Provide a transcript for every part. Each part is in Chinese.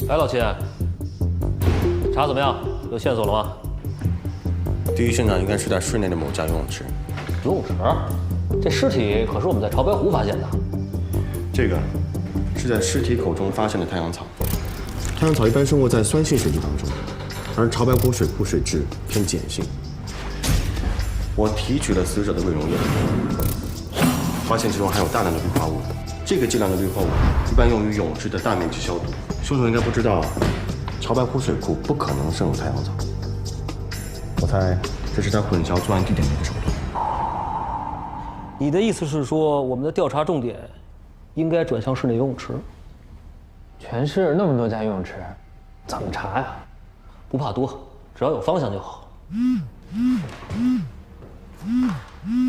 哎，老秦，查怎么样？有线索了吗？第一现场应该是在市内的某家游泳池。游泳池？这尸体可是我们在潮白湖发现的。这个是在尸体口中发现的太阳草。太阳草一般生活在酸性水质当中，而潮白湖水库水质偏碱性。我提取了死者的胃溶液，发现其中含有大量的氯化物。这个剂量的氯化物一般用于泳池的大面积消毒。凶手应该不知道，潮白湖水库不可能生有太阳草。我猜这是他混淆作案地点的一个手段。你的意思是说，我们的调查重点应该转向室内游泳池？全市那么多家游泳池，怎么查呀？不怕多，只要有方向就好。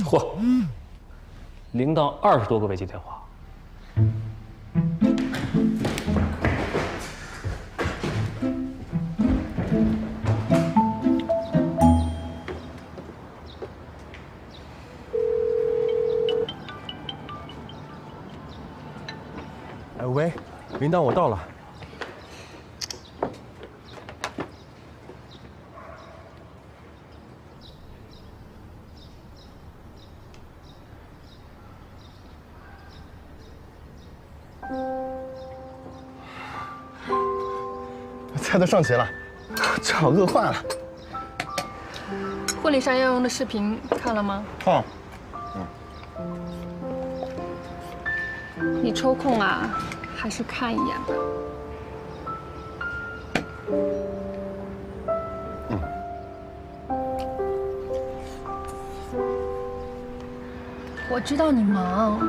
嚯，零到20多个未接电话。喂，铃铛，我到了。菜都上齐了，这好饿坏了。婚礼上要用的视频看了吗？看。你抽空啊，还是看一眼吧。我知道你忙，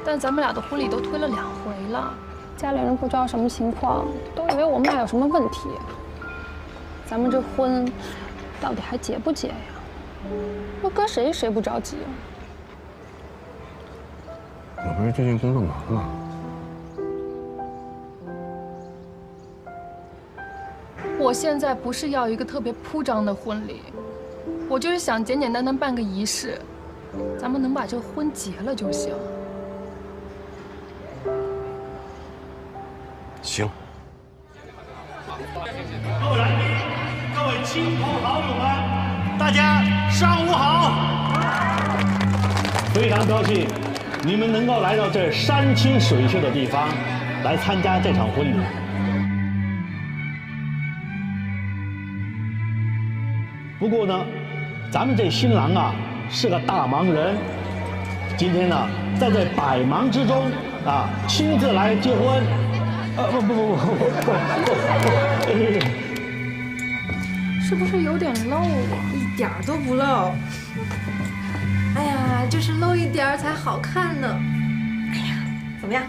但咱们俩的婚礼都推了2回了，家里人不知道什么情况，都以为我们俩有什么问题。咱们这婚到底还结不结呀？那搁谁不着急啊？我不是最近工作忙吗？我现在不是要一个特别铺张的婚礼，我就是想简简单单办个仪式，咱们能把这婚结了就行。行。各位来宾，各位亲朋好友们，大家上午好！非常高兴你们能够来到这山清水秀的地方，来参加这场婚礼。不过呢，咱们这新郎啊是个大忙人，今天呢在这百忙之中啊亲自来结婚。不，是不是有点漏啊？一点都不漏。哎呀，就是漏一点儿才好看呢。哎呀，怎么样？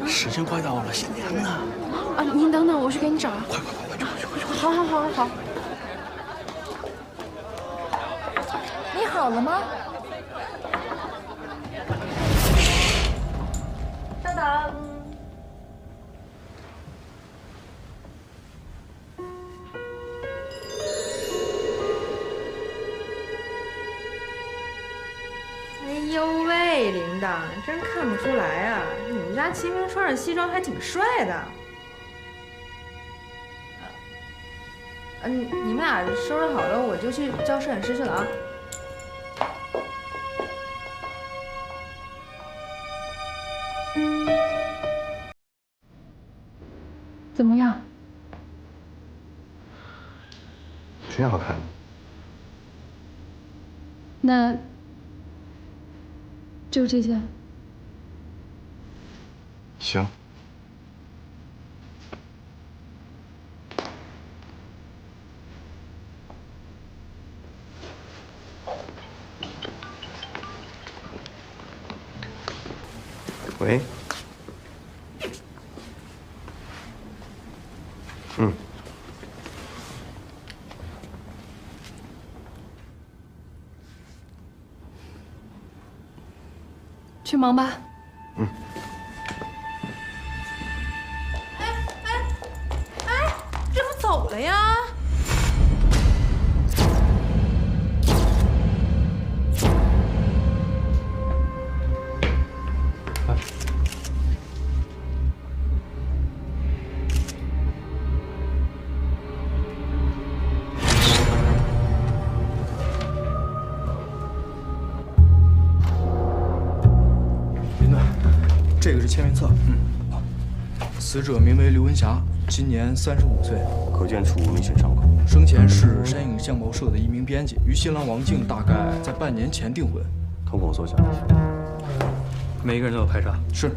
时间快到了，新娘呢？啊，您等等，我去给你找。快，去！好。你好了吗？稍等。哎呦喂，铃铛，真看不出来啊！你们家齐明穿着西装还挺帅的。你们俩收拾好了，我就去叫摄影师去了啊。怎么样？挺好看的。那就这件。行。喂。去忙吧。这不走了呀？这个是签名册。死者名为刘文霞，今年35岁，可见处明显伤口。生前是山影相报社的一名编辑，与新郎王静大概在半年前订婚。瞳孔缩小。每一个人都有排查。是。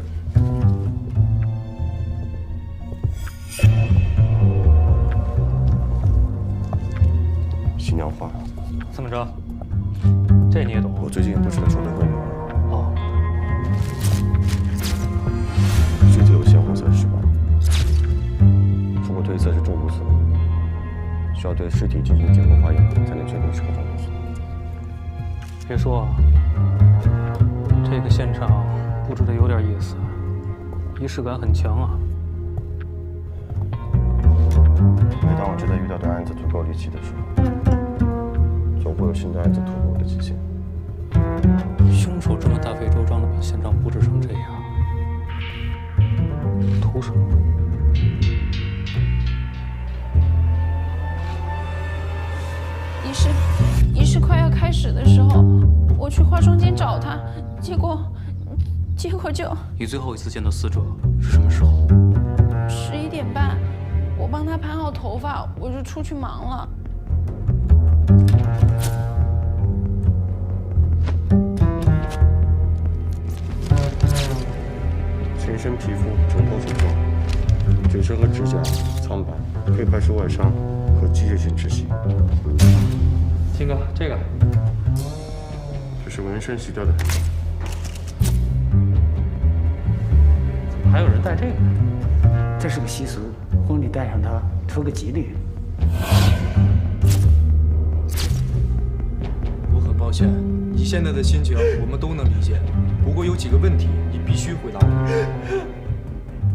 新娘花。怎么着？这你也懂？我最近不是在筹备婚礼吗？哦。尸体有鲜红色尸斑，初步推测是中毒死亡，需要对尸体进行解剖化验才能确定是何种毒素。别说啊，这个现场布置的有点意思，仪式感很强啊。每当我觉得遇到的案子足够离奇的时候，总会有新的案子突破我的极限。凶手这么大费周章的把现场布置成这样，图什么？仪式快要开始的时候，我去化妆间找他，结果就你最后一次见到死者是什么时候11点半，我帮他盘好头发，我就出去忙了。全身皮肤呈脱水状，嘴唇和指甲苍白，可以排除外伤和机械性窒息。金哥，这个这是纹身洗掉的痕迹。怎么还有人戴这个？这是个习俗，婚礼戴上它，图个吉利。我很抱歉，你现在的心情我们都能理解。不过有几个问题你必须回答我。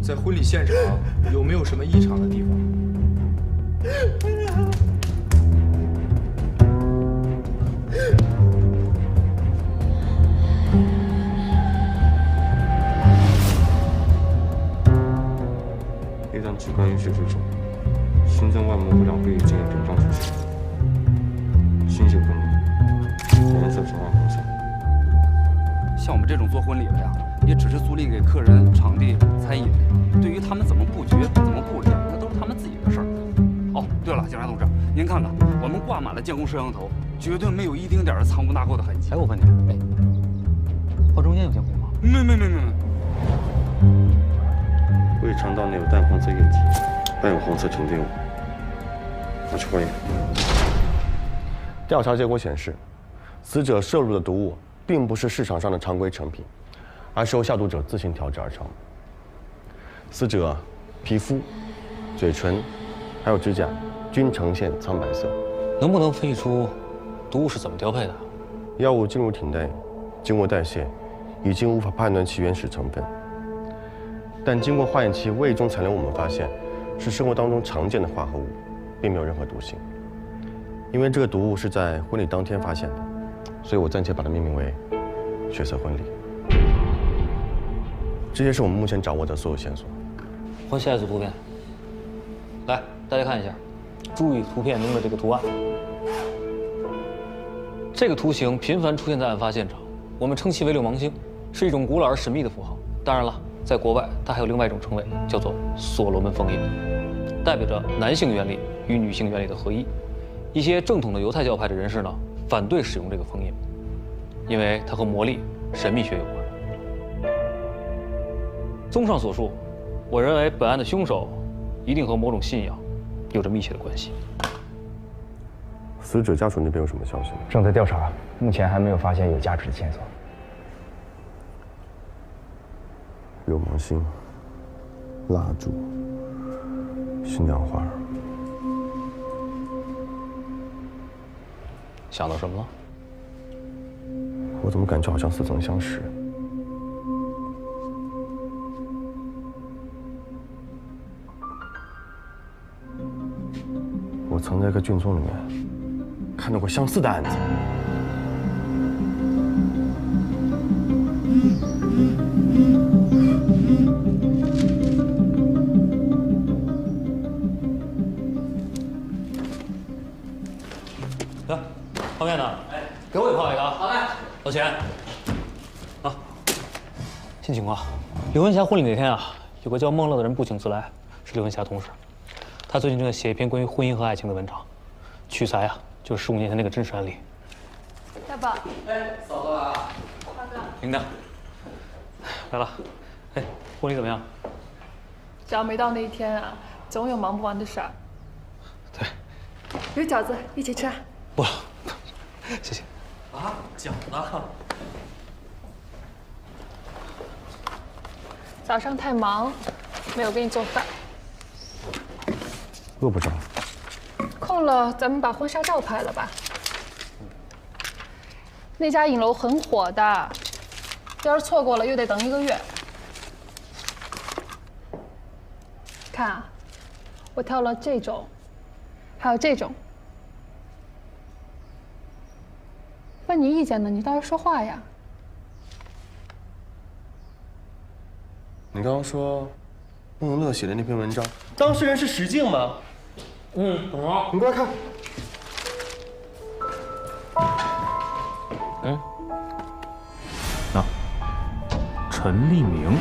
在婚礼现场有没有什么异常的地方？内脏器官有血水肿，心脏外膜和两肺已经有肿胀出血，心血分离，颜色呈暗红色。像我们这种做婚礼的呀，也只是租赁给客人场地、餐饮，对于他们怎么布局、怎么布置，那都是他们自己的事儿。哦，对了，警察同志，您看看，我们挂满了监控摄像头，绝对没有一丁点儿藏污纳垢的痕迹。哎，我问你，化妆间有监控吗？没。胃肠道内有淡黄色液体，伴有红色沉淀物，拿去化验。调查结果显示，死者摄入的毒物并不是市场上的常规成品，而是由下毒者自行调制而成。死者皮肤、嘴唇还有指甲均呈现苍白色。能不能分析出毒物是怎么调配的？药物进入体内，经过代谢，已经无法判断其原始成分。但经过化验其胃中残留，我们发现是生活当中常见的化合物，并没有任何毒性。因为这个毒物是在婚礼当天发现的，所以我暂且把它命名为“血色婚礼”。这些是我们目前掌握的所有线索。换下一组图片。来，大家看一下，注意图片中的这个图案。这个图形频繁出现在案发现场，我们称其为六芒星，是一种古老而神秘的符号。当然了，在国外它还有另外一种称谓，叫做所罗门封印，代表着男性原理与女性原理的合一。一些正统的犹太教派的人士呢，反对使用这个封印，因为它和魔力、神秘学有关。综上所述，我认为本案的凶手一定和某种信仰有着密切的关系。死者家属那边有什么消息吗？正在调查，目前还没有发现有价值的线索。六芒星、蜡烛、新娘花。想到什么了？我怎么感觉好像似曾相识？我曾在一个卷宗里面看到过相似的案子。来，泡面呢？哎，给我也泡一个啊。好嘞。老钱，啊，新情况，刘文霞婚礼那天啊，有个叫孟乐的人不请自来，是刘文霞同事。他最近正在写一篇关于婚姻和爱情的文章，取材啊，就是15年前那个真实案例。大宝，哎，嫂子来了。大哥，琳达，来了。哎，婚礼怎么样？只要没到那一天啊，总有忙不完的事儿。对。有饺子，一起吃啊。不了，谢谢。啊，饺子。早上太忙，没有给你做饭。饿不着。空了，咱们把婚纱照拍了吧。那家影楼很火的，要是错过了又得等1个月。看啊，我挑了这种，还有这种。问你意见呢，你倒是说话呀。你刚刚说孟乐写的那篇文章，当事人是石静吗？好，你过来看。陈立明，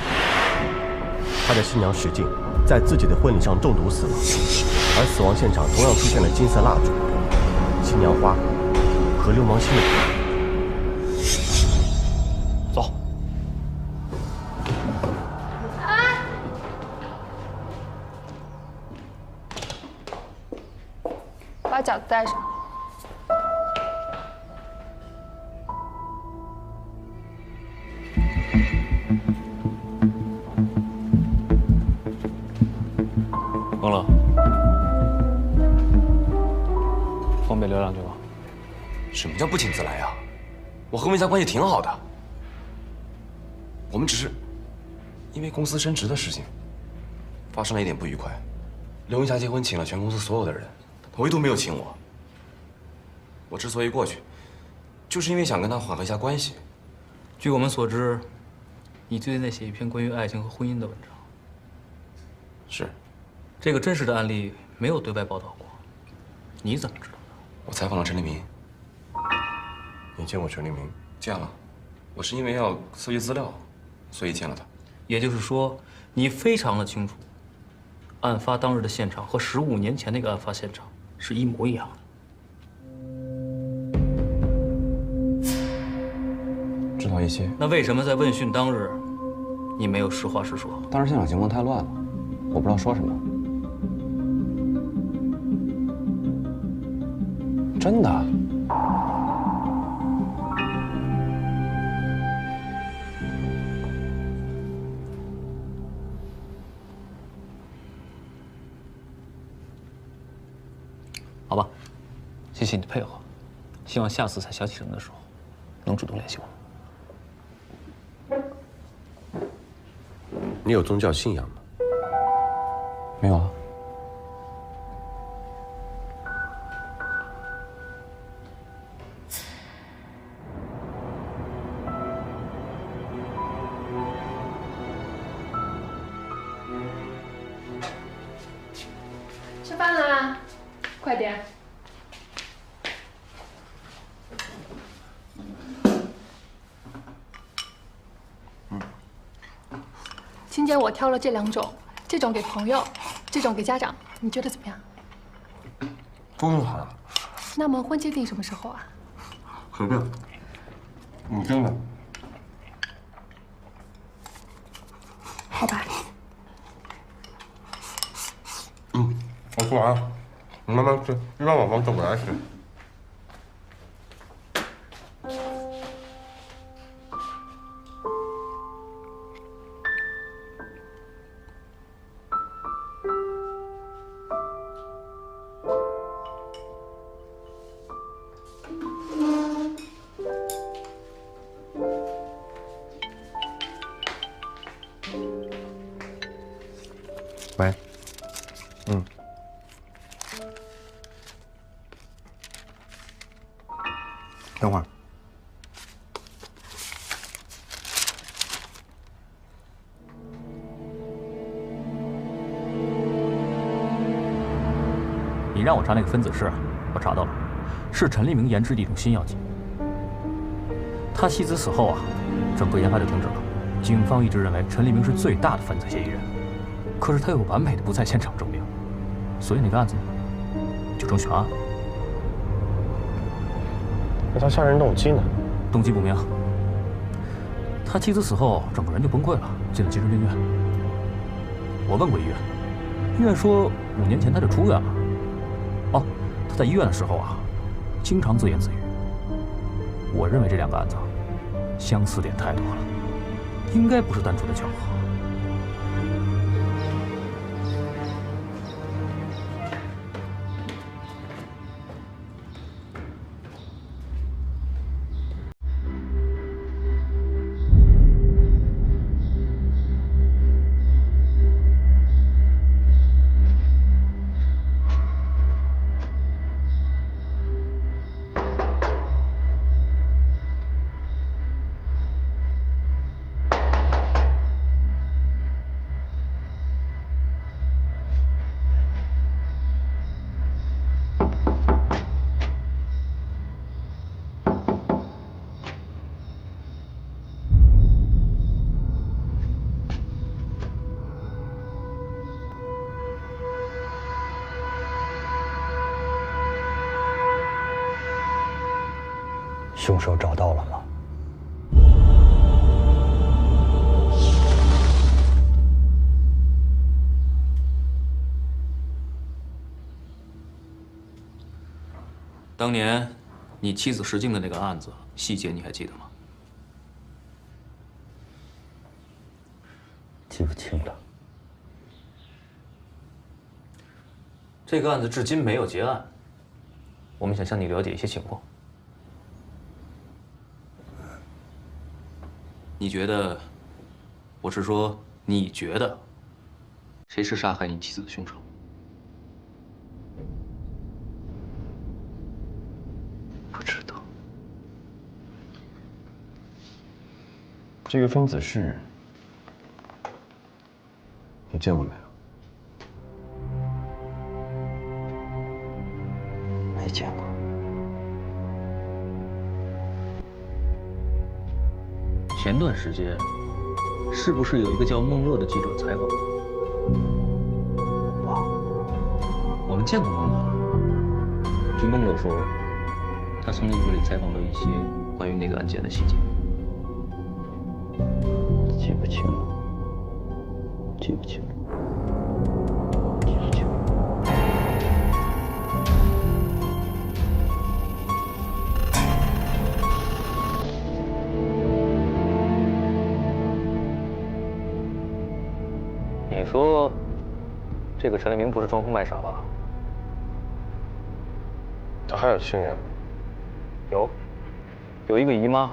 他的新娘石静在自己的婚礼上中毒死亡，而死亡现场同样出现了金色蜡烛、新娘花和流氓星的图。走。把饺子带上。孟乐，方便聊2句吗？什么叫不请自来呀？我和文霞关系挺好的，我们只是因为公司升职的事情发生了一点不愉快。刘文霞结婚请了全公司所有的人，唯独没有请我。我之所以过去，就是因为想跟她缓和一下关系。据我们所知，你最近在写一篇关于爱情和婚姻的文章。是。这个真实的案例没有对外报道过，你怎么知道的？我采访了陈立明。你见过陈立明？见了，我是因为要搜集资料，所以见了他。也就是说，你非常的清楚，案发当日的现场和15年前那个案发现场是一模一样的。知道一些。那为什么在问讯当日，你没有实话实说？当时现场情况太乱了，我不知道说什么。真的？好吧，谢谢你的配合，希望下次再想起什么的时候，能主动联系我。你有宗教信仰吗？没有啊。吃饭啦，快点。今天我挑了这2种，这种给朋友，这种给家长，你觉得怎么样？都用好了。那么婚期定什么时候啊？随便，你真的。好吧。我吃完了，你慢慢吃，别让我往走过来吃。喂，等会儿。你让我查那个分子式，我查到了，是陈立明研制的一种新药剂。他妻子死后啊，整个研发就停止了。警方一直认为陈立明是最大的犯罪嫌疑人，可是他有完美的不在现场证明，所以那个案子就成悬案。那他杀人动机呢？动机不明。他妻子死后，整个人就崩溃了，进了精神病院。我问过医院，医院说5年前他就出院了。哦，他在医院的时候啊，经常自言自语。我认为这2个案子相似点太多了，应该不是单纯的巧合。凶手找到了吗？当年你妻子石静的那个案子细节你还记得吗？记不清了。这个案子至今没有结案，我们想向你了解一些情况。你觉得，我是说，你觉得，谁是杀害你妻子的凶手？不知道。这个分子式，你见过没有？没见过。前段时间，是不是有一个叫孟乐的记者采访我们见过孟乐。据孟乐说，他从你这里采访到一些关于那个案件的细节。记不清了，记不清了，记不清了。你说，这个陈立明不是装疯卖傻吧？他还有亲人？有一个姨妈。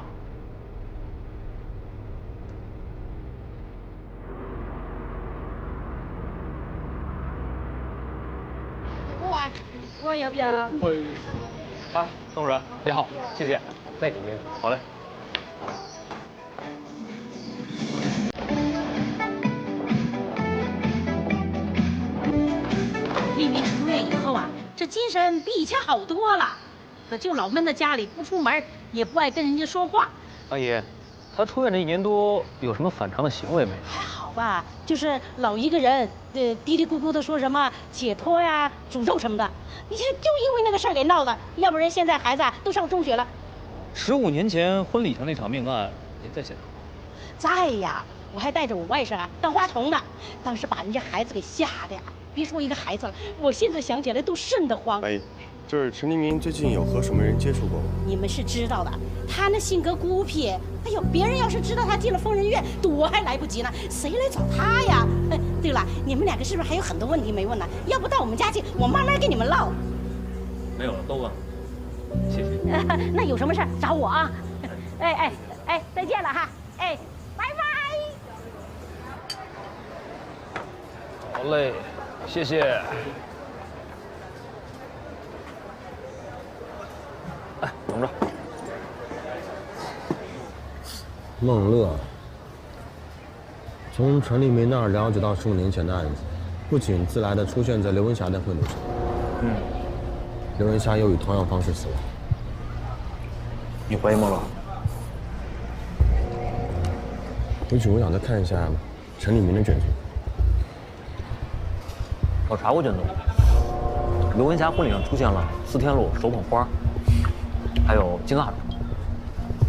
我要不要？啊，宋主任，你好，谢谢。那里面好嘞。立明出院以后啊，这精神比以前好多了，可就老闷在家里，不出门，也不爱跟人家说话。阿姨，他出院这1年多，有什么反常的行为没有？还好吧，就是老一个人，嘀嘀咕咕的说什么解脱呀、诅咒什么的。你看，就因为那个事儿给闹的，要不然现在孩子都上中学了。 15年前婚礼上那场命案也在现场。在呀，我还带着我外甥啊当花童呢，当时把人家孩子给吓的呀，别说一个孩子了，我现在想起来都瘆得慌。阿姨，就是陈立明最近有和什么人接触过吗？你们是知道的，他那性格孤僻，哎呦，别人要是知道他进了疯人院，躲还来不及呢，谁来找他呀？对了，你们2个是不是还有很多问题没问呢？要不到我们家去，我慢慢跟你们唠。没有了，都问了。 谢谢。那有什么事找我啊？哎，再见了哈！哎，拜拜。好嘞，谢谢。哎，等着。孟乐，从陈立明那儿了解到15年前的案子，不仅自来的出现在刘文霞的婚礼上，刘文霞又以同样方式死亡。你怀疑孟乐？回去我想再看一下陈立明的卷宗。我查过卷宗，刘文霞婚礼上出现了四天路手捧花，还有金蜡烛。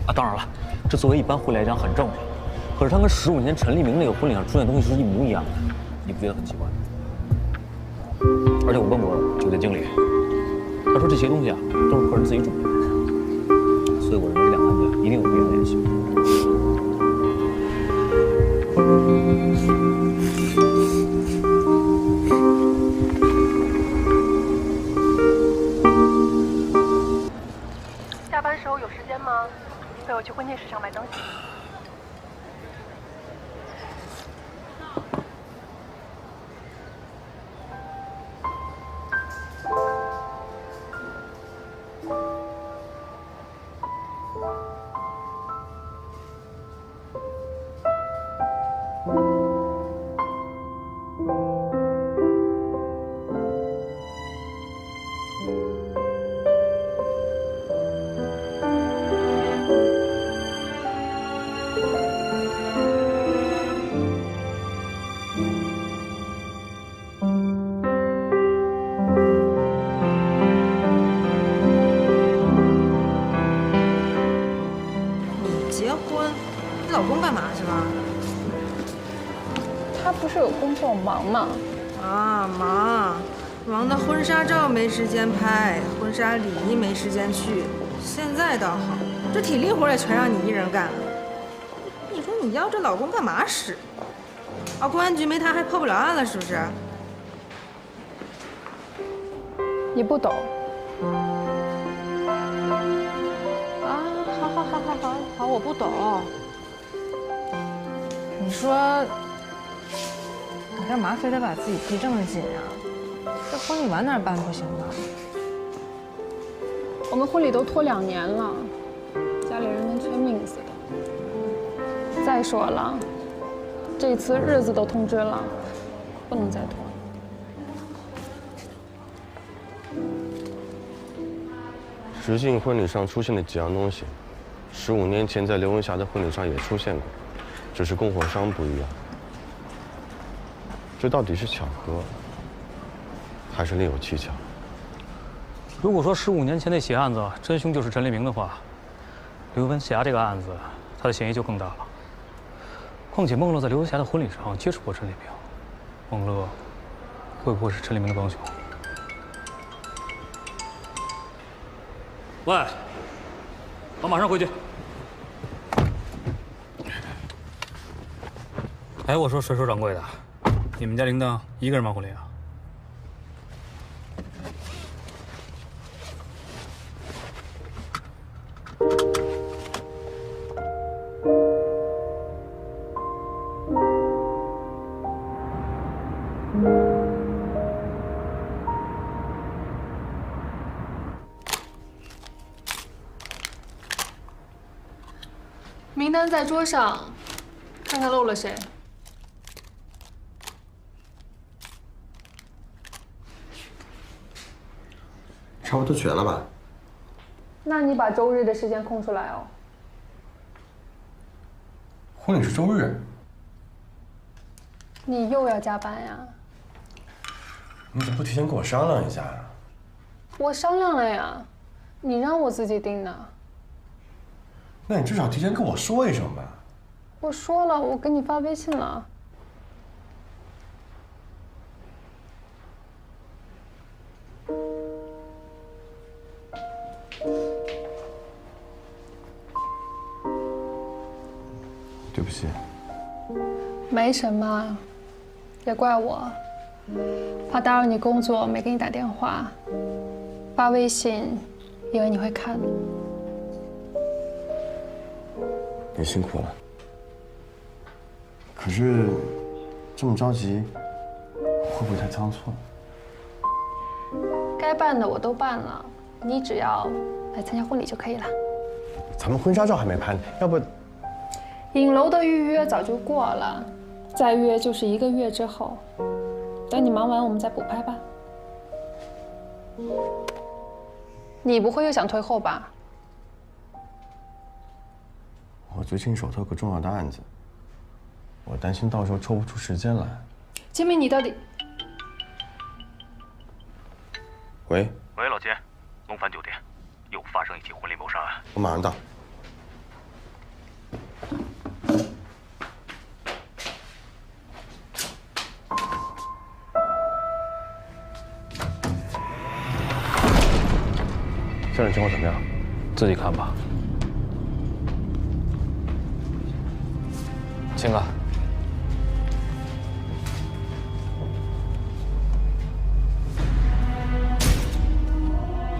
啊，当然了，这作为一般婚礼来讲很正常，可是它跟15年陈立明那个婚礼上出现的东西是一模一样的，你不觉得很奇怪吗？而且我问过酒店经理，他说这些东西啊都是客人自己准备的，所以我认为这两个案件一定有必然联系。下班时候有时间吗？陪我去婚庆市场买东西。忙嘛？啊，忙的婚纱照没时间拍，婚纱礼仪没时间去。现在倒好，这体力活也全让你一人干了。你说你要这老公干嘛使？啊，公安局没他还破不了案了，是不是？你不懂。啊，好，我不懂。你说。你干嘛非得把自己逼这么紧啊？这婚礼晚点办不行吗？我们婚礼都拖2年了，家里人跟催命似的。再说了，这次日子都通知了，不能再拖。石信婚礼上出现的几样东西，15年前在刘文霞的婚礼上也出现过，只是供货商不一样。这到底是巧合，还是另有蹊跷？如果说15年前那起案子真凶就是陈立明的话，刘文霞这个案子，他的嫌疑就更大了。况且孟乐在刘文霞的婚礼上接触过陈立明，孟乐会不会是陈立明的帮凶？喂，我马上回去。哎，我说水手掌柜的。你们家铃铛一个人忙婚礼啊？名单在桌上，看看漏了谁。差不多全了吧？那你把周日的时间空出来哦。婚礼是周日，你又要加班呀？你怎么不提前跟我商量一下呀？我商量了呀，你让我自己定的。那你至少提前跟我说一声吧。我说了，我给你发微信了。对不起。没什么，也怪我，怕打扰你工作，没给你打电话，发微信，以为你会看。你辛苦了。可是，这么着急，会不会太仓促？该办的我都办了，你只要来参加婚礼就可以了。咱们婚纱照还没拍呢，要不？影楼的预约早就过了，再约就是1个月之后。等你忙完，我们再补拍吧。你不会又想退后吧？我最近手头有个重要的案子，我担心到时候抽不出时间来。金明，你到底？喂，喂，老杰，龙帆酒店又发生一起婚礼谋杀案。我马上到。现在情况怎么样？自己看吧。秦哥，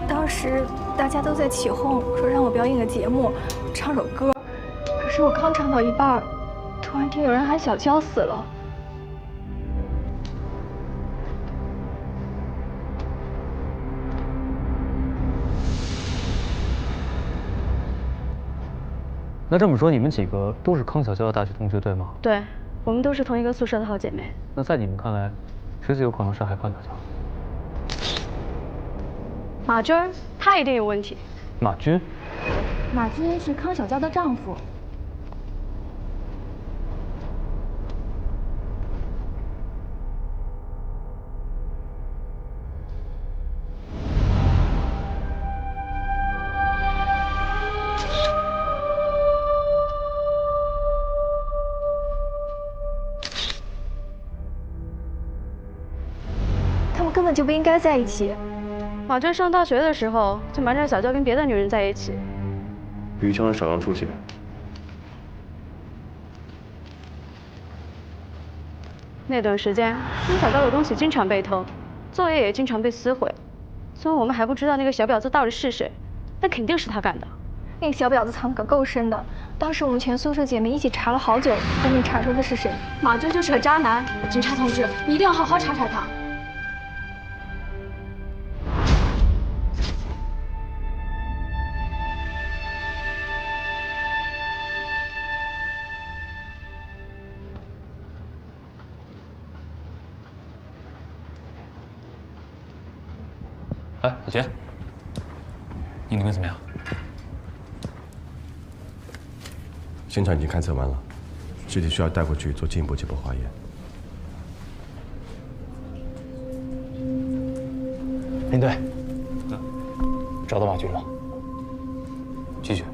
当时大家都在起哄，说让我表演个节目，唱首歌。可是我刚唱到一半，突然听有人喊小娇死了。那这么说，你们几个都是康小娇的大学同学，对吗？对，我们都是同一个宿舍的好姐妹。那在你们看来，谁最有可能杀害康小娇？马军，他一定有问题。马军？马军是康小娇的丈夫。他们根本就不应该在一起。马军上大学的时候就瞒着小娇跟别的女人在一起。于强少让出血。那段时间，跟小娇的东西经常被偷，作业也经常被撕毁。虽然我们还不知道那个小婊子到底是谁，但肯定是他干的。那个小婊子藏得可够深的，当时我们全宿舍姐妹一起查了好久，都没查出他是谁。马军就是个渣男，警察同志，你一定要好好查查他。哎，老杰，你那边怎么样？现场已经勘测完了，尸体需要带回去做进一步解剖化验。林队，找到马军了。继续。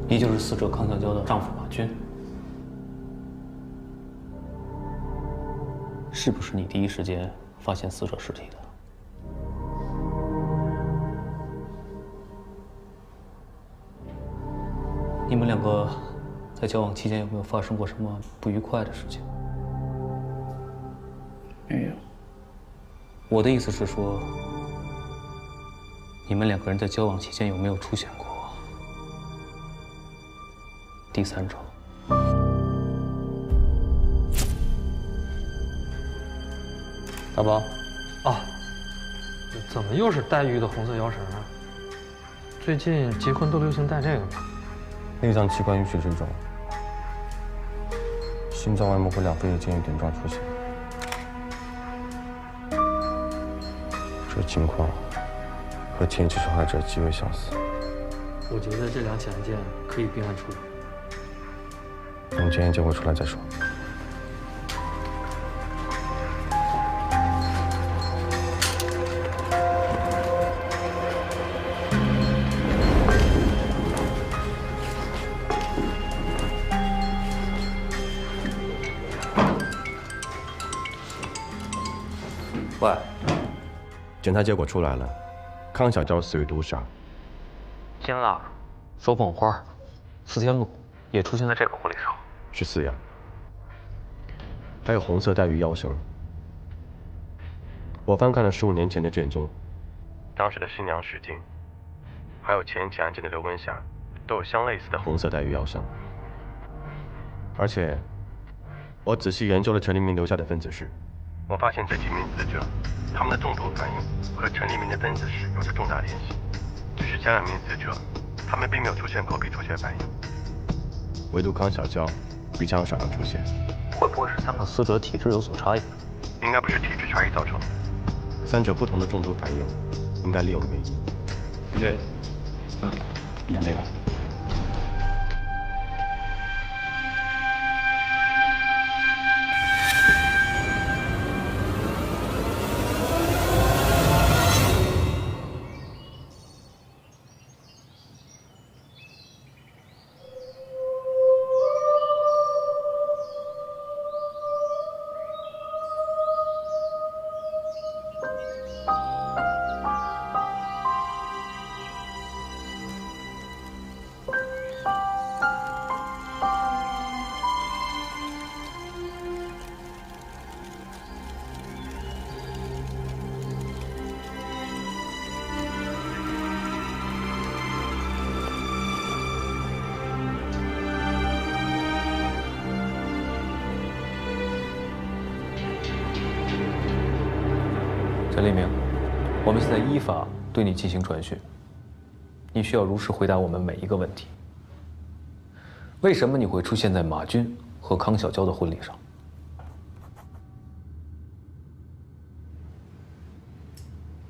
你就是死者康小娇的丈夫马军，是不是你第一时间发现死者尸体的？你们两个在交往期间有没有发生过什么不愉快的事情？没有。我的意思是说，你们两个人在交往期间有没有出现过第三者？大宝，啊，怎么又是黛玉的红色腰绳啊？最近结婚都流行戴这个吗？内脏器官淤血之中，心脏外膜和两肺间有点状出血。这情况和前期受害者极为相似。我觉得这两起案件可以并案处理。等检验结果出来再说。喂，检查结果出来了，康小娇死于毒杀。金蜡、手捧花、四天路也出现在这个婚礼上。是4样，还有红色带鱼腰绳。我翻看了15年前的卷宗，当时的新娘许静，还有前起案件的刘文霞，都有相类似的红色带鱼腰绳。而且，我仔细研究了陈立明留下的分子式，我发现这几名死者，他们的中毒反应和陈立明的分子式有着重大联系。只是前2名死者他们并没有出现口鼻出血反应，唯独康小娇鼻腔少量出血。会不会是3个死者体质有所差异？应该不是体质差异造成的，3者不同的中毒反应，应该另有原因。对，你看这个。陈立明，我们现在依法对你进行传讯，你需要如实回答我们每一个问题。为什么你会出现在马军和康小娇的婚礼上？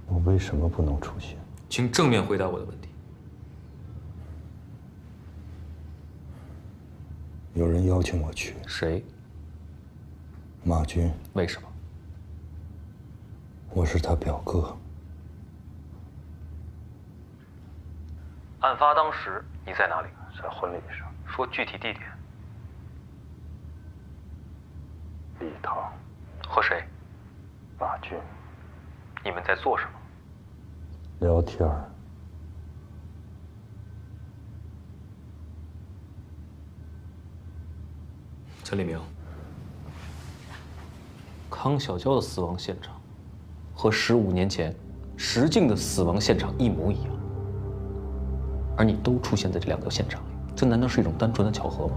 我为什么不能出现？请正面回答我的问题。有人邀请我去。谁？马军。为什么？我是他表哥。案发当时你在哪里？在婚礼上。说具体地点。礼堂。和谁？马军。你们在做什么？聊天儿。陈立明，康小娇的死亡现场和15年前石静的死亡现场一模一样，而你都出现在这2个现场里，这难道是一种单纯的巧合吗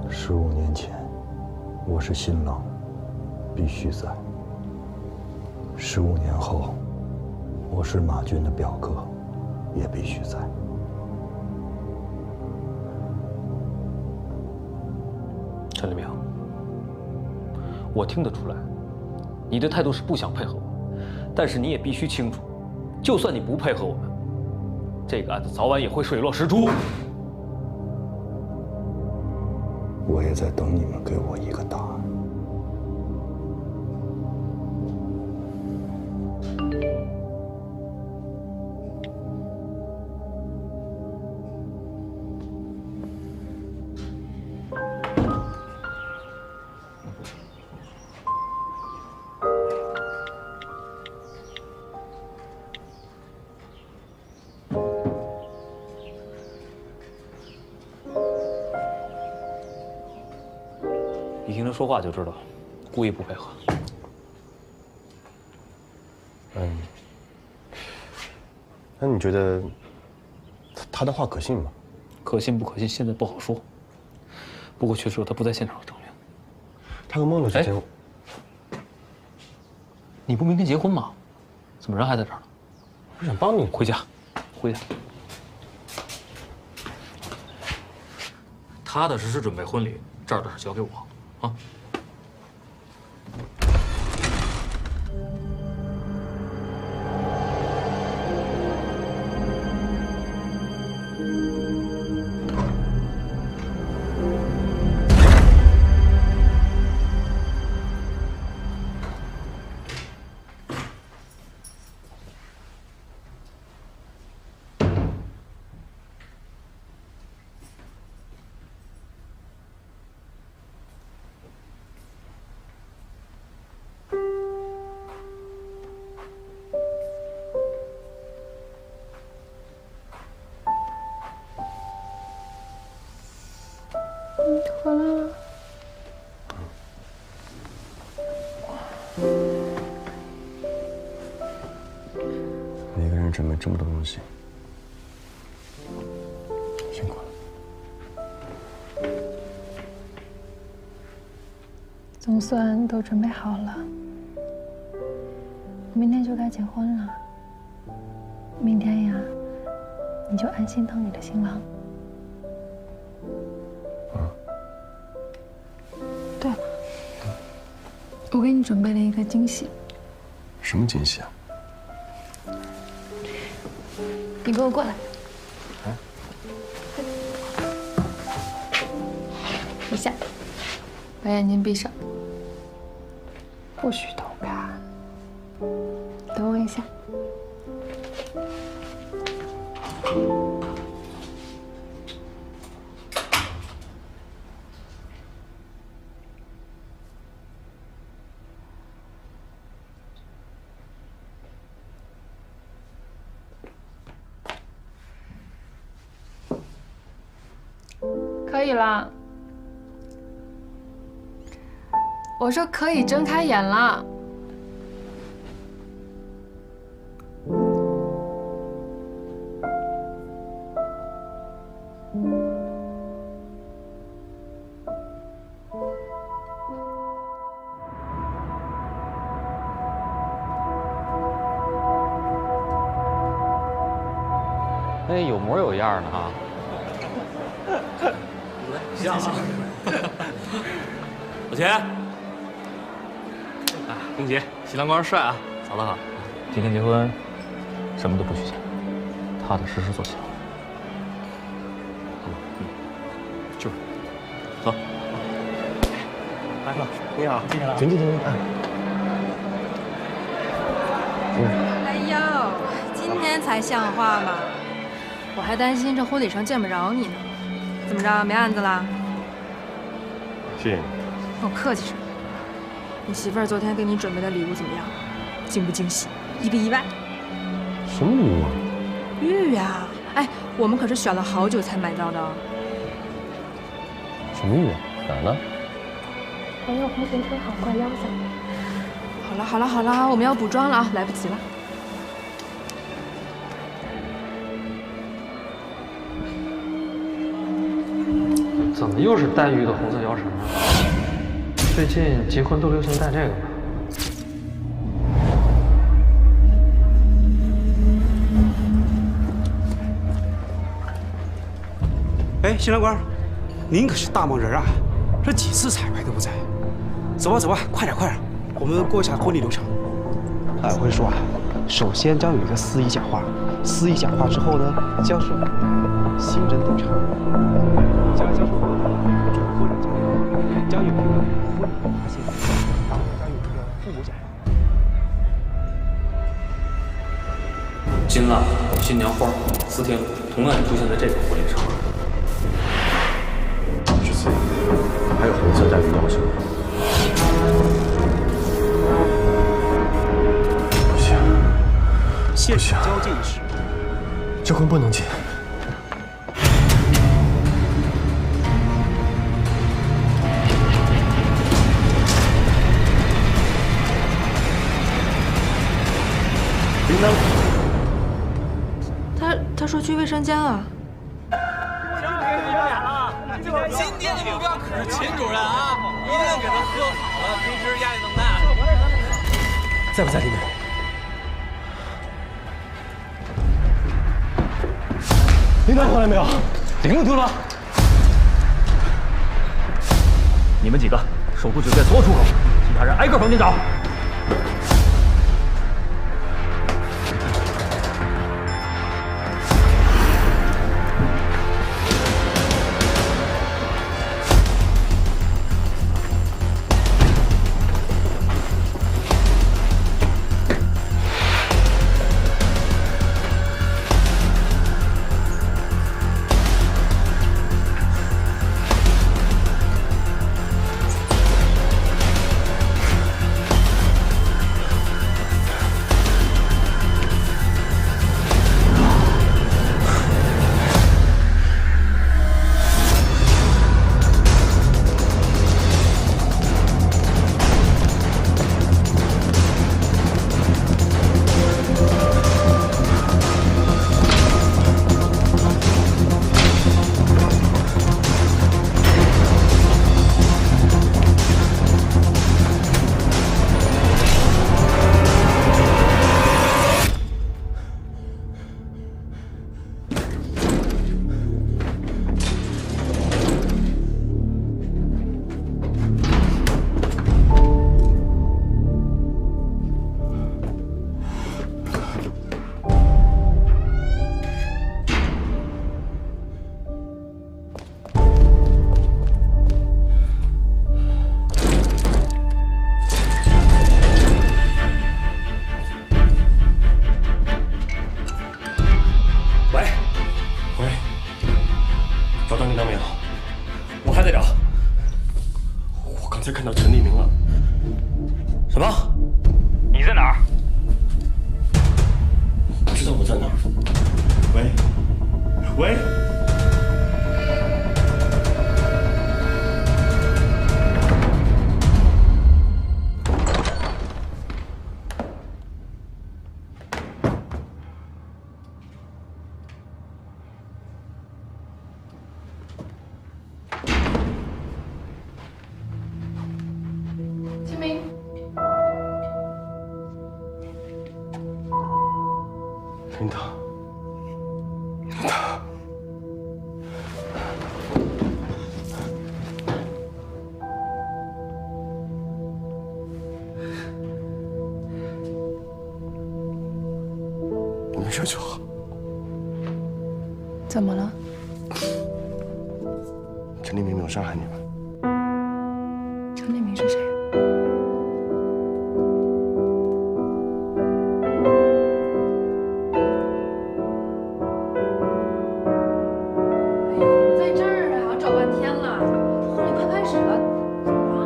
？15年前，我是新郎，必须在。15年后，我是马军的表哥，也必须在。陈立明，我听得出来，你的态度是不想配合我，但是你也必须清楚，就算你不配合我们，这个案子早晚也会水落石出。我也在等你们给我一个答案。一听他说话就知道，故意不配合。那你觉得他的话可信吗？可信不可信，现在不好说。不过确实有他不在现场的证明。他和孟乐之间，你不明天结婚吗？怎么人还在这儿呢？我想帮你。回家，回家。他的只是准备婚礼，这儿的事交给我。啊！回来了。你一个人准备这么多东西，辛苦了。总算都准备好了，明天就该结婚了。明天呀，你就安心当你的新郎。对了，我给你准备了一个惊喜。什么惊喜啊？你给我过来。一下，把眼睛闭上，不许偷看。等我一下。可以了。我说可以睁开眼了。哎，有模有样的哈。像啊。老钱，啊，恭喜新郎官帅啊！嫂子好。今天结婚，什么都不许想，踏踏实实做新郎。就是。走。来哥，你好，进去了。请。哎呦，今天才像话吗？我还担心这婚礼上见不着你呢。怎么着，没案子啦？谢谢你。我客气什么？你媳妇儿昨天给你准备的礼物怎么样？惊不惊喜？意不意外？什么礼物啊？玉呀！哎，我们可是选了好久才买到的。什么玉啊？哪儿呢？我用红绳贴好，挂腰上。好了，我们要补妆了啊，来不及了。怎么又是黛玉的红色腰绳啊？最近结婚都流行戴这个吧？哎，新郎官，您可是大忙人啊，这几次彩排都不在。走吧，快点，我们过一下婚礼流程。我跟你说啊，首先将有一个司仪讲话，司仪讲话之后呢，将是新人登场，将是准婚人讲话，将有一个婚礼发现，将有一个父母讲话。金蜡、新娘花、丝天同样出现在这个婚礼上。是谁？还有红色黛玉腰绳。现场交接仪式，这婚不能结。铃铛。他说去卫生间了。今天的目标可是秦主任啊，一定要给他喝好了，平时压力那么大。在不在里面？铃铛回来没有？铃铛丢了。你们几个守住酒店所有出口，其他人挨个房间找。找到你了没有？我还在找。我刚才看到陈立明了。什么？你在哪儿？我知道我在哪儿。喂，喂。清明，领导，领导，你没事就好。怎么了？陈立明没有伤害你吧？陈立明是谁？在这儿啊，我找半天了，婚礼快开始了，走啊！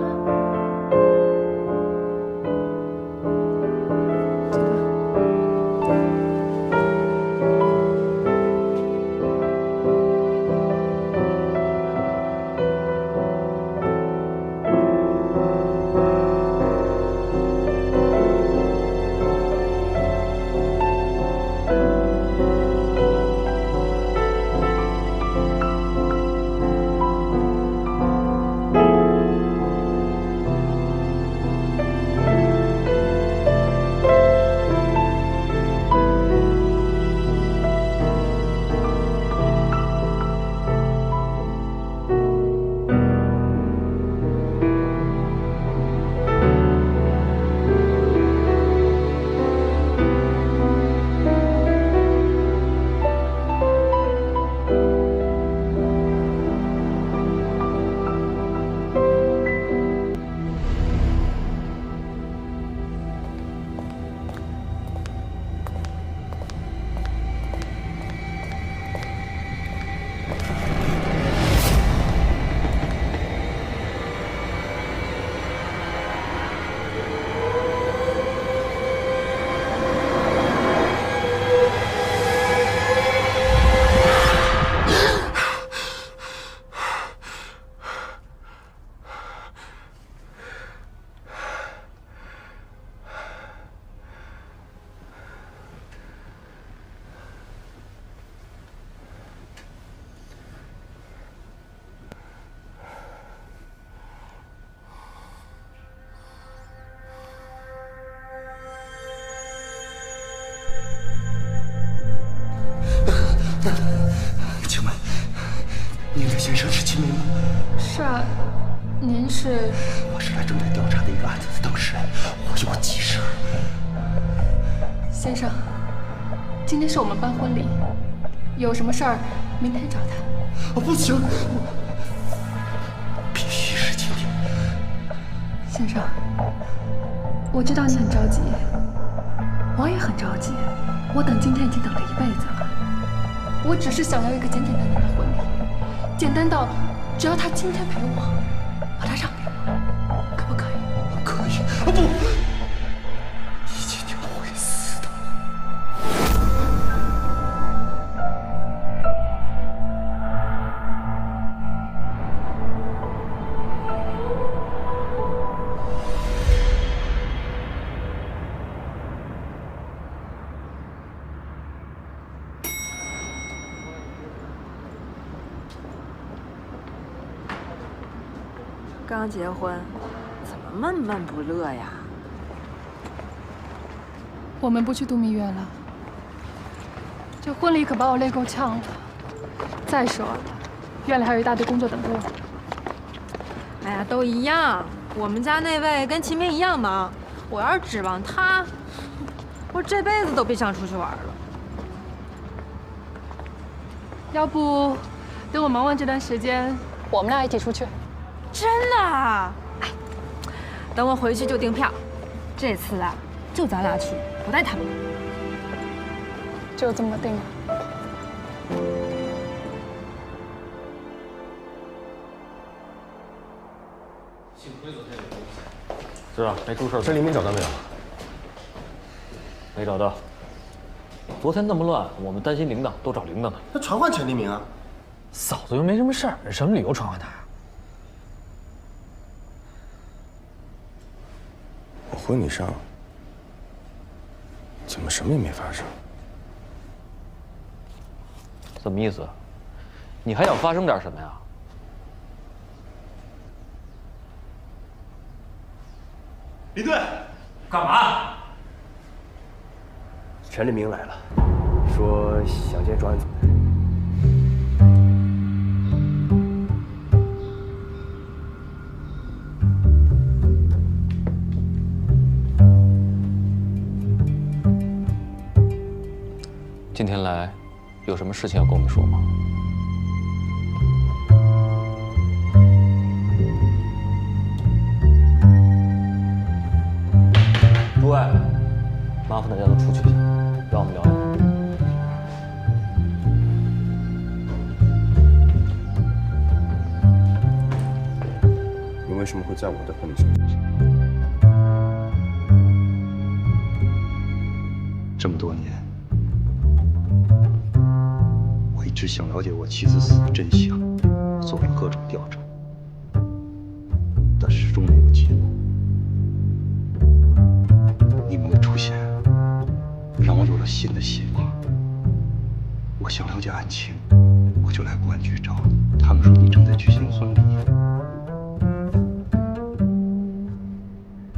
请问，您的先生是秦明吗？是啊，您是？我是来正在调查的一个案子的当事人，我有急事。先生，今天是我们办婚礼，有什么事儿明天找他。不行，必须是今天。先生，我知道你很着急，我也很着急，我等今天已经等了一辈子了。我只是想要一个简简单单的婚礼，简单到只要他今天陪我，把他让给我，可不可以？可以。不，你今天会死的。刚结婚，怎么闷闷不乐呀？我们不去度蜜月了，这婚礼可把我累够呛了。再说了，院里还有一大堆工作等着我。哎呀，都一样。我们家那位跟秦明一样忙，我要是指望他，我这辈子都别想出去玩了。要不，等我忙完这段时间，我们俩一起出去。真的啊？哎，等我回去就订票。这次啊，就咱俩去，不带他们。就这么定了。是啊，没出事。陈黎明找到没有？没找到。昨天那么乱，我们担心铃铛，都找铃铛呢。那传唤陈黎明啊！嫂子又没什么事儿，什么理由传唤他呀？我婚礼上怎么什么也没发生？什么意思？你还想发生点什么呀？林队，干嘛？陈立明来了，说想见专案组的人。今天来，有什么事情要跟我们说吗？诸位，麻烦大家都出去一下，让我们聊聊。你为什么会在我的婚礼上？这么多年，我一直想了解我妻子死的真相，做了各种调查，但始终没有结果。你们的出现让我有了新的希望。我想了解案情，我就来公安局找你。他们说你正在举行婚礼，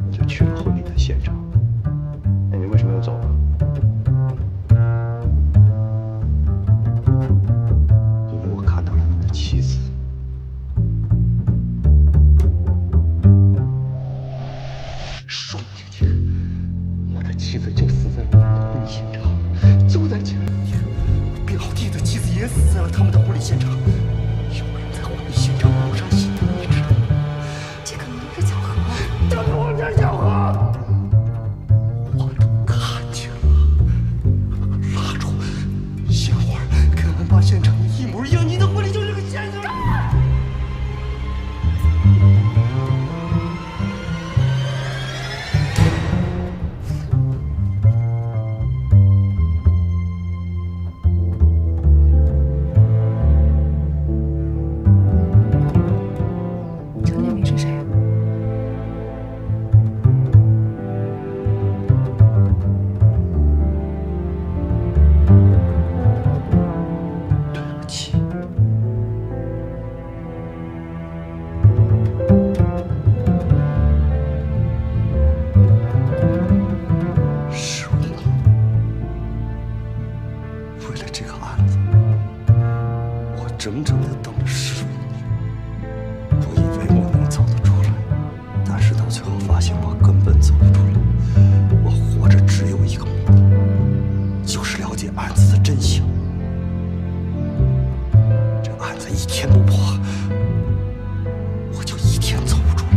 我就去了婚礼的现场。那你为什么要走啊？因为我看到了你的妻子。说不定我的妻子就死在我们的婚礼现场，就在前2天，表弟的妻子也死在了他们的婚礼现场。有人在婚礼现场抹上血，你知道吗？这可能都是巧合。这不是巧合，我都看见了。蜡烛、鲜花跟案发现场一模一样，你的婚礼就是个现场。陈立明是谁？对不起，是我为了这个案子，我整整的等了15年。我以为我能走得出来，但是到最后发现我根本走不出来。我活着只有一个目的，就是了解案子的真相。这案子一天不破，我就一天走不出来。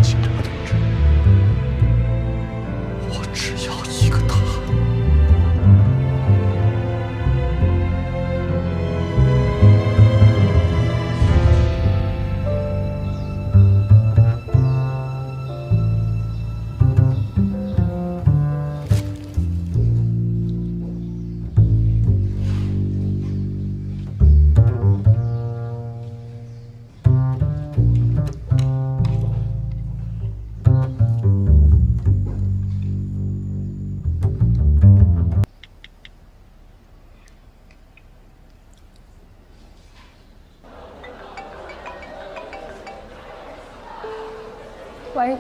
警察同志，我只要一个答案。喂，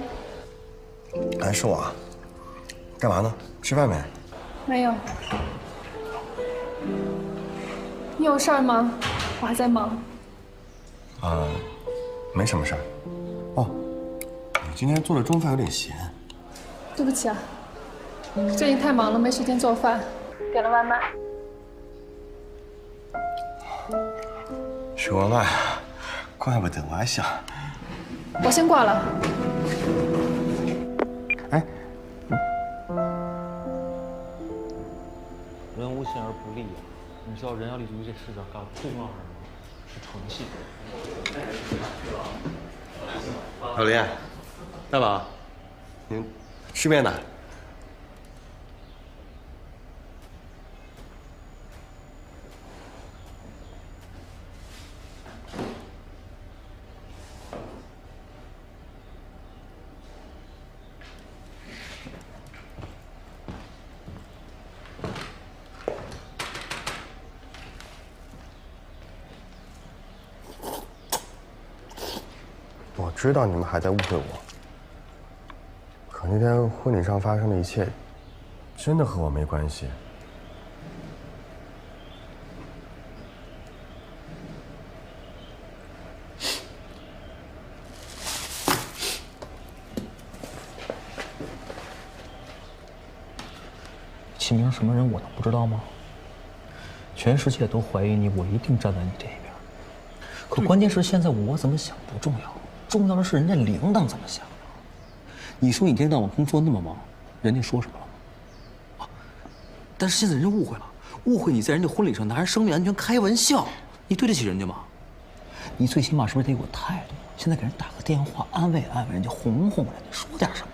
哎，是我。干嘛呢？吃饭没？没有。你有事儿吗？我还在忙。没什么事儿。哦，你今天做的中饭有点咸。对不起啊，最近太忙了，没时间做饭，点了外卖。是外卖，怪不得我还想。我先挂了。哎，人无信而不立呀！你知道人要立足于这世上干最重要的什么吗？床戏。老林，大宝，您吃面呢？我知道你们还在误会我，可那天婚礼上发生的一切，真的和我没关系。秦明什么人，我能不知道吗？全世界都怀疑你，我一定站在你这一边。可关键是现在我怎么想不重要，重要的是人家铃铛怎么想。你说你一天到晚工作那么忙，人家说什么了？啊！但是现在人家误会了，误会你在人家婚礼上拿人生命安全开玩笑，你对得起人家吗？你最起码是不是得有个态度？现在给人打个电话安慰安慰人家，哄哄人家，说点什么？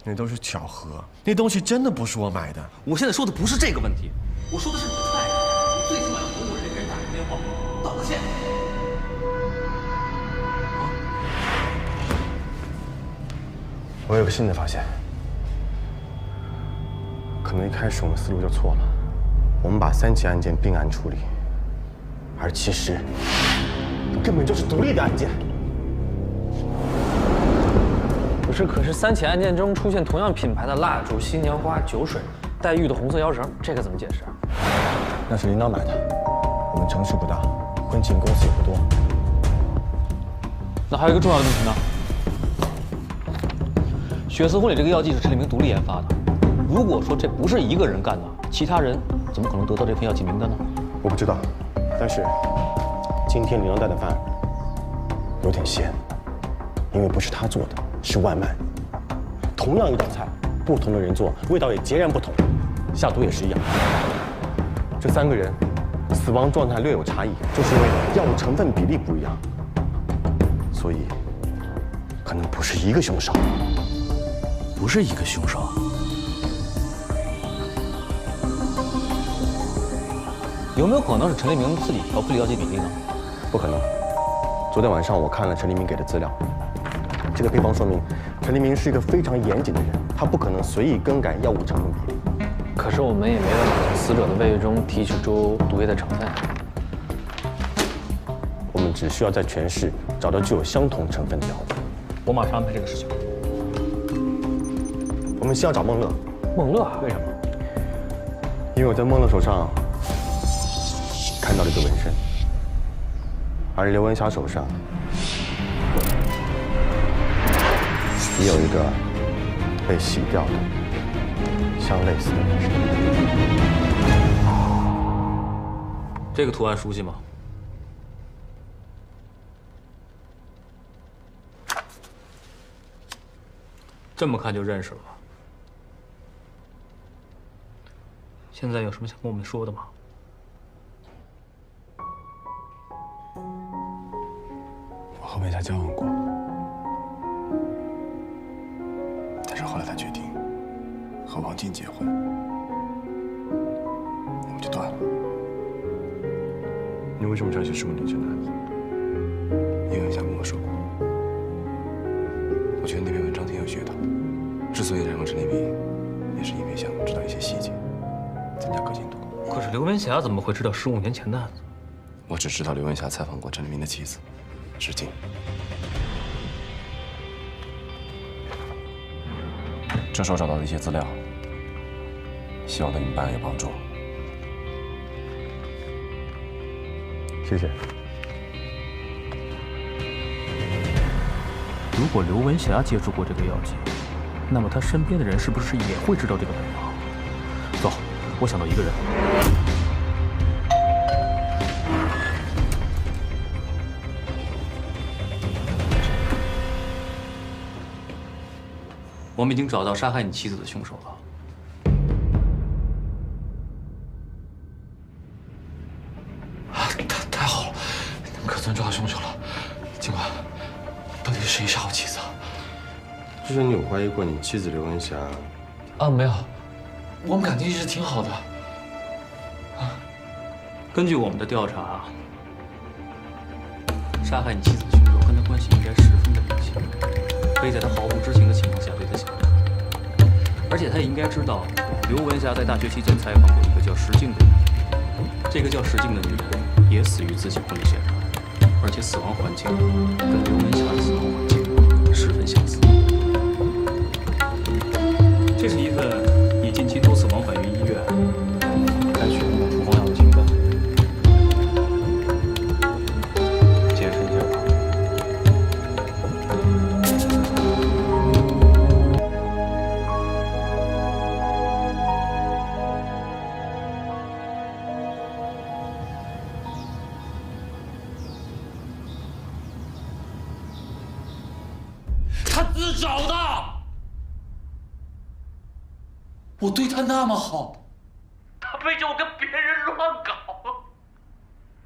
那都是巧合，那东西真的不是我买的。我现在说的不是这个问题，我说的是你的态度。你最起码要哄哄人家，给人打个电话道个歉。我有个新的发现，可能一开始我们思路就错了，我们把3起案件并案处理，而其实根本就是独立的案件。不是，可是3起案件中出现同样品牌的蜡烛、新娘花、酒水、黛玉的红色腰绳，这个怎么解释啊？那是领导买的，我们城市不大，婚庆公司也不多。那还有一个重要的问题呢。雪丝婚礼这个药剂是陈立明独立研发的，如果说这不是一个人干的，其他人怎么可能得到这份药剂名单呢？我不知道，但是今天领导带的饭有点咸，因为不是他做的，是外卖。同样一道菜，不同的人做，味道也截然不同，下毒也是一样。这3个人死亡状态略有差异，就是因为药物成分比例不一样，所以可能不是一个凶手。不是一个凶手。有没有可能是陈立明自己调配了药剂比例呢？不可能。昨天晚上我看了陈立明给的资料，这个配方说明陈立明是一个非常严谨的人，他不可能随意更改药物成分比例。可是我们也没办法从死者的胃液中提取出毒液的成分。我们只需要在全市找到具有相同成分的药物。我马上安排这个事情。我们先要找孟乐。孟乐？为什么？因为我在孟乐手上看到了一个纹身，而刘文霞手上也有一个被洗掉的相类似的纹身。这个图案熟悉吗？这么看就认识了。现在有什么想跟我们说的吗？我和文霞交往过，但是后来他决定和王静结婚，我们就断了。你为什么想起15年前的案子？因为文霞跟我说过，我觉得那篇文章挺有噱头。之所以采访陈立明，也是因为想知道一些细节，增加可信度。可是刘文霞怎么会知道15年前的案子？我只知道刘文霞采访过陈立明的妻子石静。这是我找到的一些资料，希望对你们办案有帮助。谢谢。如果刘文霞接触过这个药剂，那么她身边的人是不是也会知道这个本方？走，我想到一个人。我们已经找到杀害你妻子的凶手了。真抓到凶手了。警官，到底是谁杀我妻子啊？之前你有怀疑过你妻子刘文霞？啊，没有，我们感情一直挺好的。根据我们的调查，杀害你妻子的凶手跟他关系应该十分的密切，可以在他毫不知情的情况下对他下手，而且他也应该知道刘文霞在大学期间采访过一个叫石静的女人，这个叫石静的女人也死于自己婚礼现场，而且死亡环境跟刘文霞的死亡环境十分相似。这是一份你近期多次往返于医院，该取用的处方药的清单。解释一下吧。他自找的。我对他那么好，他背着我跟别人乱搞，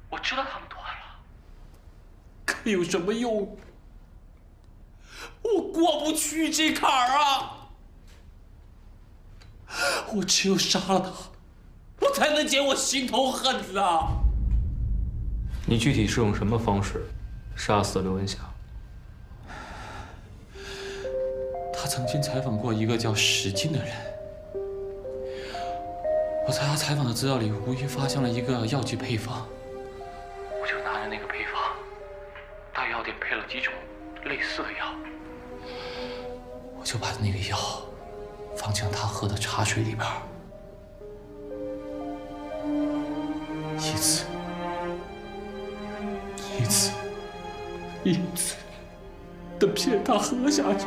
我知道他们断了，可有什么用？我过不去这坎儿啊！我只有杀了他，我才能解我心头恨啊！你具体是用什么方式杀死刘文霞？他曾经采访过一个叫石静的人。我在他采访的资料里无意发现了一个药剂配方，我就拿着那个配方，到药店配了几种类似的药，我就把那个药放进他喝的茶水里边，一次的骗他喝下去。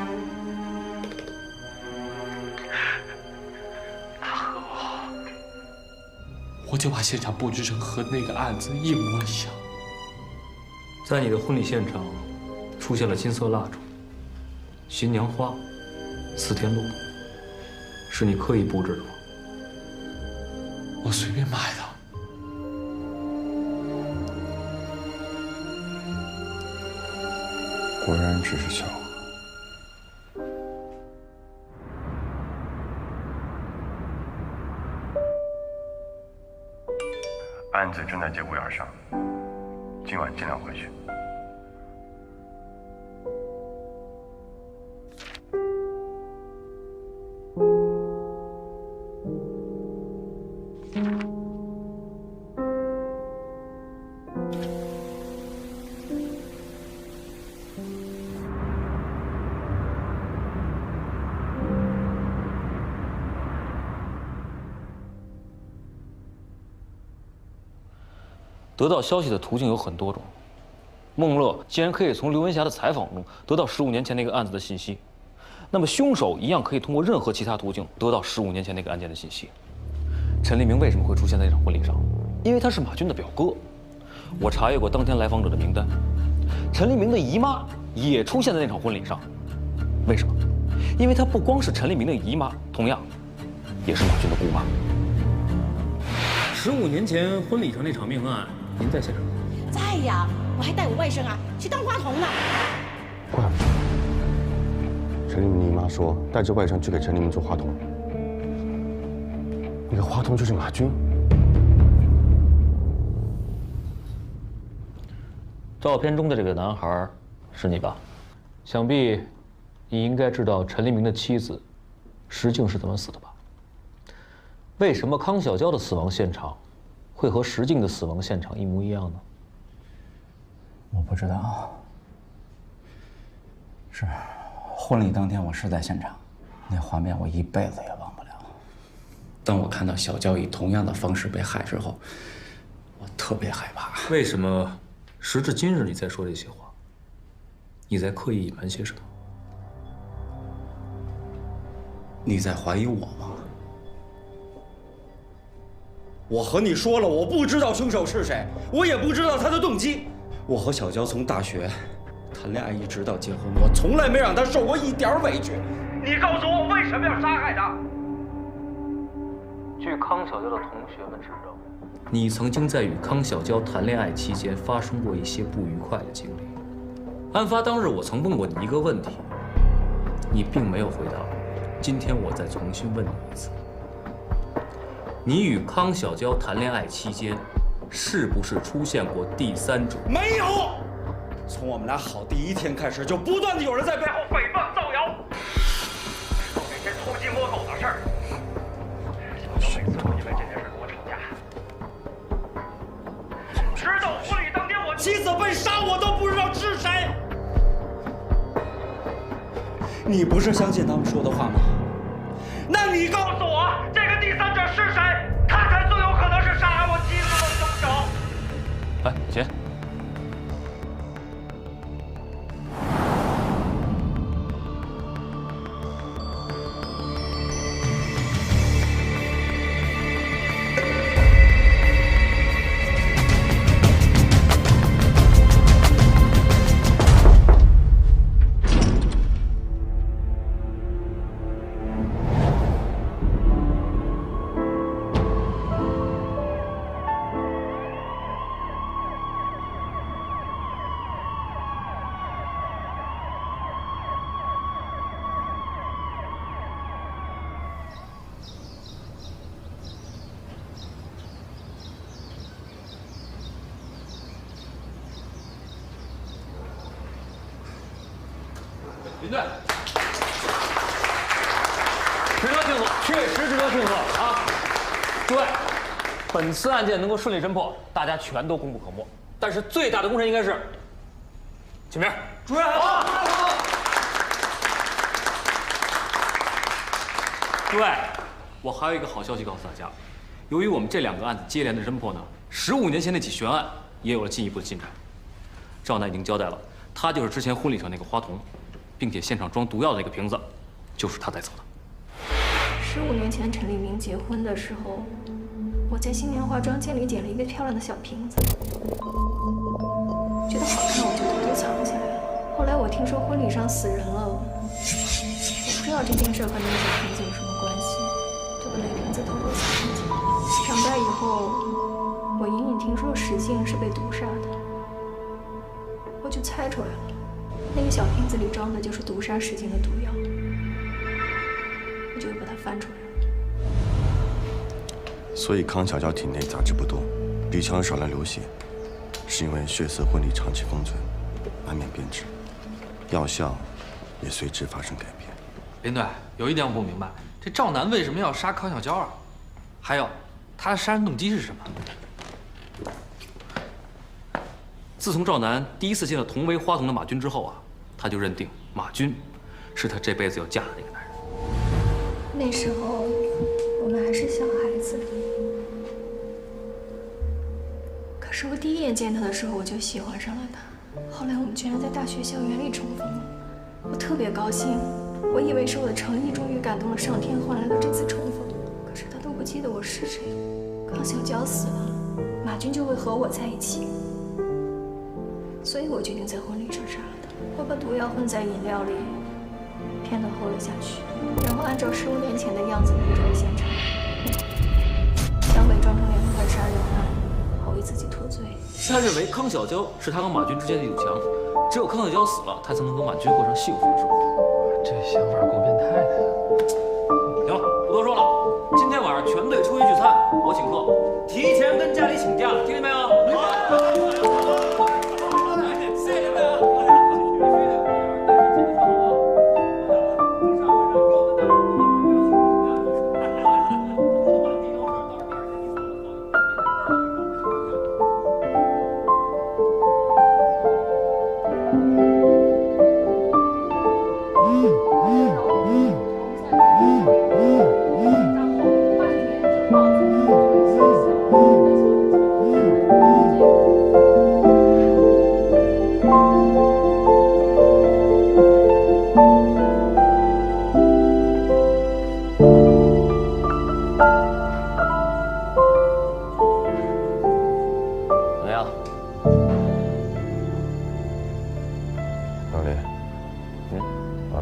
我就把现场布置成和那个案子一模一样。在你的婚礼现场出现了金色蜡烛、新娘花、四天鹿，是你刻意布置的吗？我随便买的。果然只是巧合。案子正在节骨眼上，今晚尽量回去。得到消息的途径有很多种。孟乐既然可以从刘文霞的采访中得到15年前那个案子的信息，那么凶手一样可以通过任何其他途径得到15年前那个案件的信息。陈立明为什么会出现在这场婚礼上？因为他是马军的表哥。我查阅过当天来访者的名单，陈立明的姨妈也出现在那场婚礼上。为什么？因为她不光是陈立明的姨妈，同样也是马军的姑妈。15年前婚礼上那场命案，您在现场？在呀，我还带我外甥啊去当花童呢。怪不得陈立明的姨妈说带着外甥去给陈立明做花童，那个花童就是马军。照片中的这个男孩是你吧？想必你应该知道陈立明的妻子石静是怎么死的吧？为什么康小娇的死亡现场会和石静的死亡现场一模一样呢？我不知道。是，婚礼当天我是在现场，那画面我一辈子也忘不了。当我看到小娇以同样的方式被害之后，我特别害怕。为什么时至今日你在说这些话？你在刻意隐瞒些什么？你在怀疑我吗？我和你说了，我不知道凶手是谁，我也不知道他的动机。我和小娇从大学谈恋爱一直到结婚，我从来没让她受过一点委屈。你告诉我为什么要杀害她？据康小娇的同学们指证，你曾经在与康小娇谈恋爱期间发生过一些不愉快的经历。案发当日，我曾问过你一个问题，你并没有回答我。今天我再重新问你一次：你与康小娇谈恋爱期间，是不是出现过第三者？没有。从我们俩好第一天开始，就不断的有人在背后诽谤造谣，说那些偷鸡摸狗的事儿。小娇每次都因为这件事跟我吵架，直到婚礼当天我妻子被杀，我都不知道是谁。你不是相信他们说的话吗？那你告诉我，这个第三者是谁？他才最有可能是杀害我妻子的凶手。来，起。林队，值得庆祝，确实值得庆贺啊！诸位，本次案件能够顺利侦破，大家全都功不可没。但是最大的功臣应该是，起名。主任好。诸位，我还有一个好消息告诉大家，由于我们这2个案子接连的侦破呢，15年前那起悬案也有了进一步的进展。赵楠已经交代了，他就是之前婚礼上那个花童。并且现场装毒药的那个瓶子，就是他带走的。15年前陈立明结婚的时候，我在新年化妆间里捡了一个漂亮的小瓶子，觉得好看我就偷偷藏起来了。后来我听说婚礼上死人了，我不知道这件事和那个小瓶子有什么关系，就把那瓶子偷偷藏起来。长大以后，我隐隐听说石静是被毒杀的，我就猜出来了。那个小瓶子里装的就是毒杀石静的毒药，我就把它翻出来了。所以康小娇体内杂质不多，鼻腔少量流血，是因为血色婚礼长期封存，难免变质，药效也随之发生改变。林队，有一点我不明白，这赵楠为什么要杀康小娇啊？还有，他的杀人动机是什么？自从赵楠第一次见到同为花童的马军之后啊，他就认定马军是他这辈子要嫁的那个男人。那时候我们还是小孩子，可是我第一眼见他的时候我就喜欢上了他。后来我们居然在大学校园里重逢了，我特别高兴。我以为是我的诚意终于感动了上天，换来了这次重逢。可是他都不记得我是谁。康小娇死了，马军就会和我在一起。所以我决定在婚礼上杀了他。我把毒药混在饮料里，骗他喝了下去，然后按照15年前的样子离开了现场，想伪装成连环杀人案，好为自己脱罪。他认为康小娇是他和马军之间的一堵墙，只有康小娇死了，他才能和马军过上幸福的生活。这想法够变态的。行了，不多说了，今天晚上全队出去聚餐，我请客，提前跟家里请假，听见没有？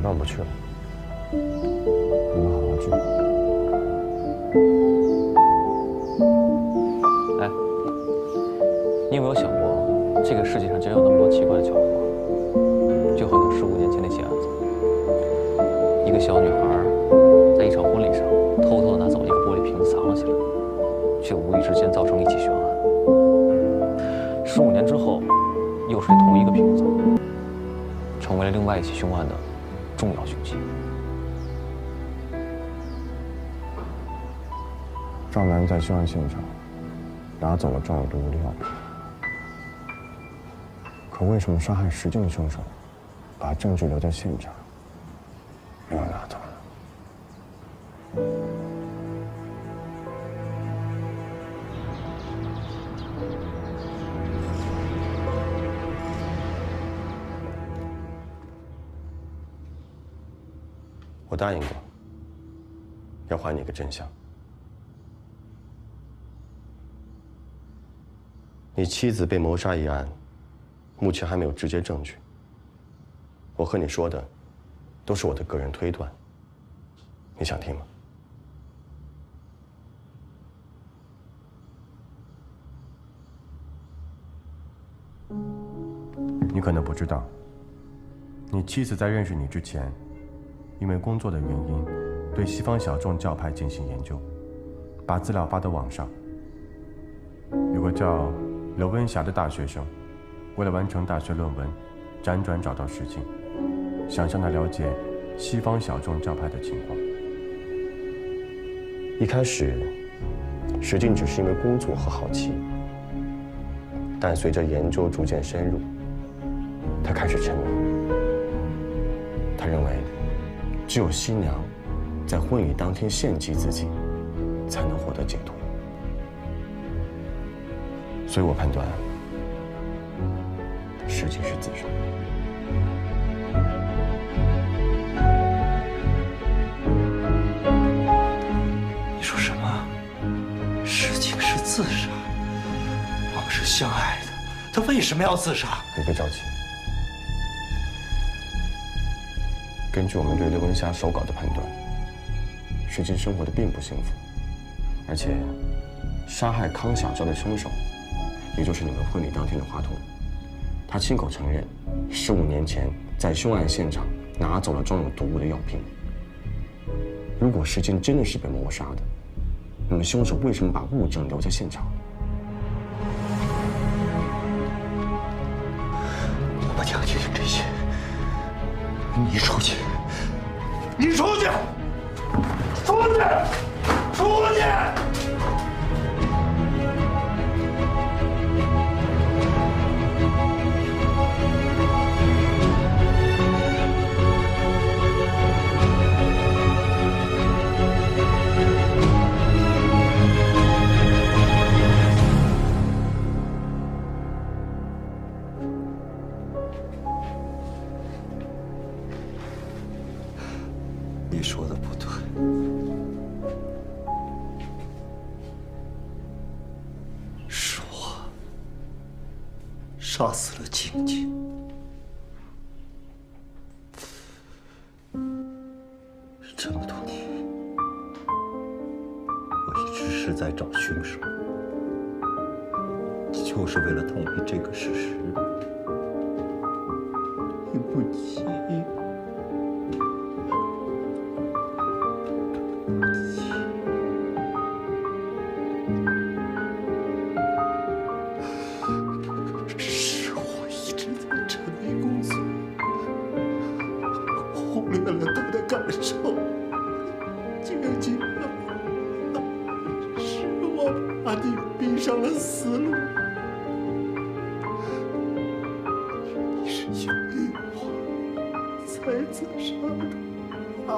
那我不去了，你们好好聚。你有没有想过，这个世界上竟然有那么多奇怪的巧合？就好像15年前那起案子，一个小女孩在一场婚礼上偷偷地拿走一个玻璃瓶子藏了起来，却无意之间造成了一起悬案。15年之后，又是这同一个瓶子，成为了另外一起凶案的重要凶器。赵楠在凶案现场拿走了装有毒物的药品，可为什么杀害石静的凶手把证据留在现场，没有拿走呢？我答应过，要还你个真相。你妻子被谋杀一案，目前还没有直接证据。我和你说的，都是我的个人推断。你想听吗？你可能不知道，你妻子在认识你之前，因为工作的原因，对西方小众教派进行研究，把资料发到网上。有个叫刘文霞的大学生，为了完成大学论文，辗转找到石静，想向他了解西方小众教派的情况。一开始，石静只是因为工作和好奇，但随着研究逐渐深入，他开始沉迷。他认为，只有新娘在婚礼当天献祭自己，才能获得解脱。所以我判断，石静是自杀。你说什么？石静是自杀？我们是相爱的，她为什么要自杀？你别着急。根据我们对刘文霞手稿的判断，石静生活的并不幸福，而且杀害康小娇的凶手，也就是你们婚礼当天的华佗，他亲口承认，15年前在凶案现场拿走了装有毒物的药瓶。如果石静真的是被谋杀的，那么凶手为什么把物证留在现场？我不讲清楚这些，你出去，你出去，出去，出去！你说的不对，是我杀死了静静。这么多年，我一直是在找凶手，就是为了逃避这个事实。对不起。是我一直在沉迷工作，忽略了他的感受。静静，是我把你逼上了死路。你是因为我才自杀的啊！